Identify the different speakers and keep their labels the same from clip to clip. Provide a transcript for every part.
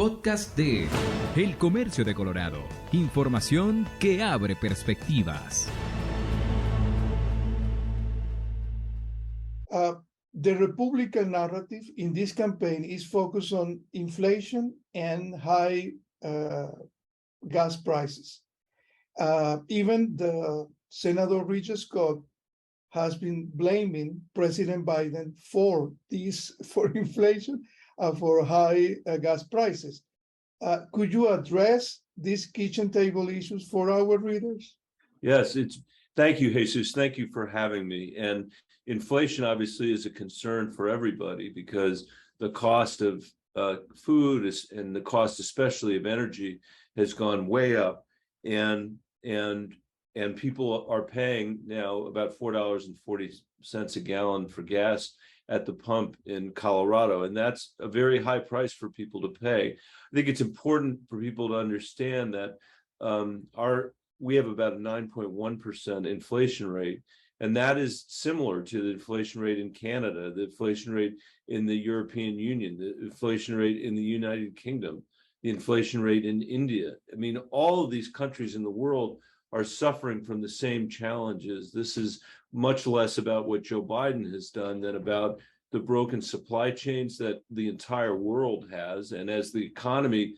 Speaker 1: Podcast de El Comercio de Colorado. Información que abre perspectivas.
Speaker 2: The Republican narrative in this campaign is focused on inflation and high gas prices. Even the Senator Richard Scott has been blaming President Biden for inflation, for high gas prices. Could you address these kitchen table issues for our readers?
Speaker 3: Yes, thank you, Jesus. Thank you for having me. And inflation obviously is a concern for everybody because the cost of food and the cost especially of energy has gone way up, and people are paying now about $4.40 a gallon for gas at the pump in Colorado, and that's a very high price for people to pay. I think it's important for people to understand that we have about a 9.1% inflation rate, and that is similar to the inflation rate in Canada, the inflation rate in the European Union, the inflation rate in the United Kingdom, the inflation rate in India. I mean, all of these countries in the world are suffering from the same challenges. This is much less about what Joe Biden has done than about the broken supply chains that the entire world has. And as the economy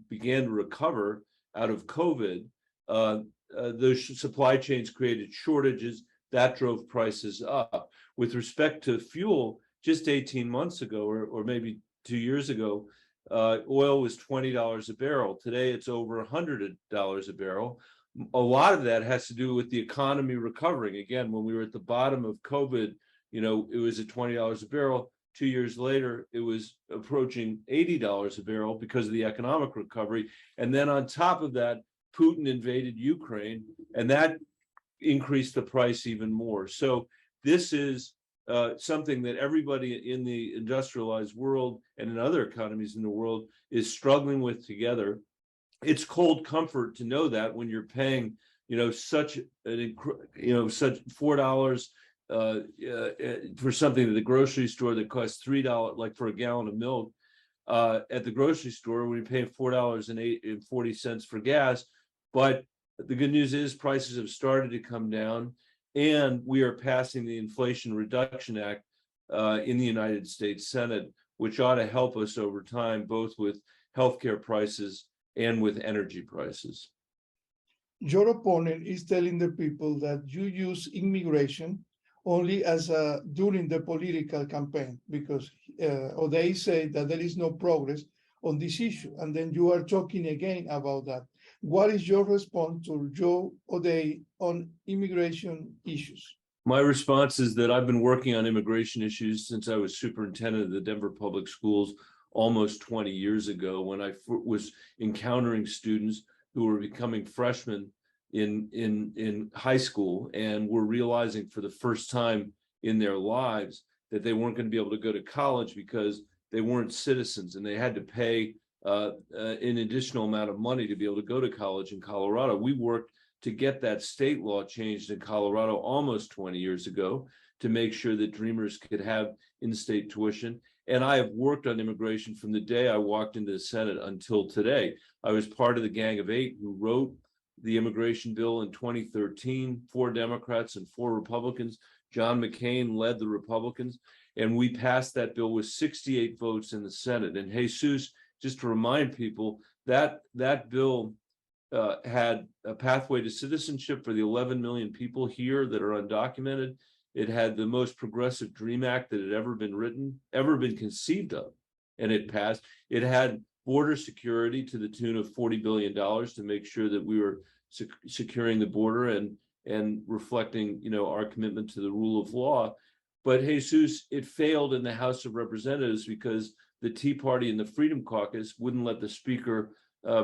Speaker 3: began to recover out of COVID, those supply chains created shortages that drove prices up. With respect to fuel, just 18 months ago, or maybe 2 years ago, oil was $20 a barrel. Today, it's over $100 a barrel. A lot of that has to do with the economy recovering. Again, when we were at the bottom of COVID, it was at $20 a barrel. 2 years later, it was approaching $80 a barrel because of the economic recovery. And then on top of that, Putin invaded Ukraine, and that increased the price even more. So this is something that everybody in the industrialized world and in other economies in the world is struggling with together. It's cold comfort to know that when you're paying, such $4 for something at the grocery store that costs $3, like for a gallon of milk, at the grocery store, when you're paying $4.40 for gas. But the good news is prices have started to come down, and we are passing the Inflation Reduction Act in the United States Senate, which ought to help us over time, both with healthcare prices and with energy prices.
Speaker 2: Your opponent is telling the people that you use immigration only during the political campaign, because or they say that there is no progress on this issue, and then you are talking again about that. What is your response to Joe O'Dea on immigration issues?
Speaker 3: My response is that I've been working on immigration issues since I was superintendent of the Denver Public Schools almost 20 years ago, when I was encountering students who were becoming freshmen in high school and were realizing for the first time in their lives that they weren't going to be able to go to college because they weren't citizens, and they had to pay an additional amount of money to be able to go to college in Colorado. We worked to get that state law changed in Colorado almost 20 years ago to make sure that Dreamers could have in-state tuition. And I have worked on immigration from the day I walked into the Senate until today. I was part of the Gang of Eight who wrote the immigration bill in 2013, 4 Democrats and 4 Republicans. John McCain led the Republicans, and we passed that bill with 68 votes in the Senate. And Jesus, just to remind people, that bill had a pathway to citizenship for the 11 million people here that are undocumented. It had the most progressive DREAM Act that had ever been conceived of, and it passed. It had border security to the tune of $40 billion to make sure that we were securing the border and reflecting, our commitment to the rule of law. But Jesus, it failed in the House of Representatives because the Tea Party and the Freedom Caucus wouldn't let the Speaker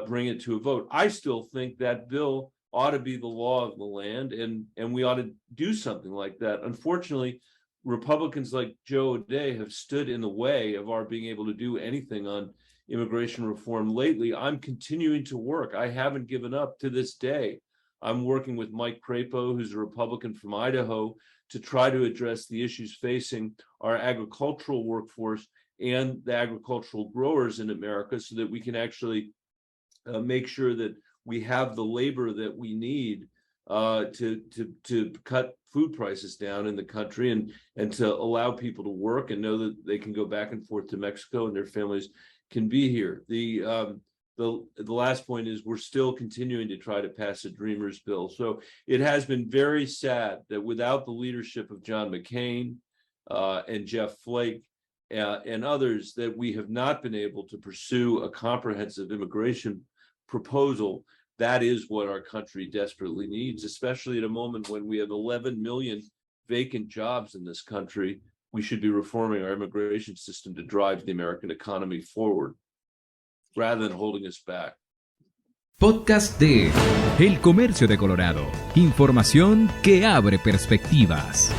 Speaker 3: bring it to a vote. I still think that bill ought to be the law of the land, and we ought to do something like that. Unfortunately, Republicans like Joe O'Dea have stood in the way of our being able to do anything on immigration reform lately. I'm continuing to work. I haven't given up to this day. I'm working with Mike Crapo, who's a Republican from Idaho, to try to address the issues facing our agricultural workforce and the agricultural growers in America so that we can actually make sure that we have the labor that we need to cut food prices down in the country and to allow people to work and know that they can go back and forth to Mexico and their families can be here. The last point is we're still continuing to try to pass a Dreamers bill. So it has been very sad that without the leadership of John McCain and Jeff Flake and others, that we have not been able to pursue a comprehensive immigration proposal. That is what our country desperately needs, especially at a moment when we have 11 million vacant jobs in this country. We should be reforming our immigration system to drive the American economy forward, rather than holding us back.
Speaker 1: Podcast de El Comercio de Colorado. Información que abre perspectivas.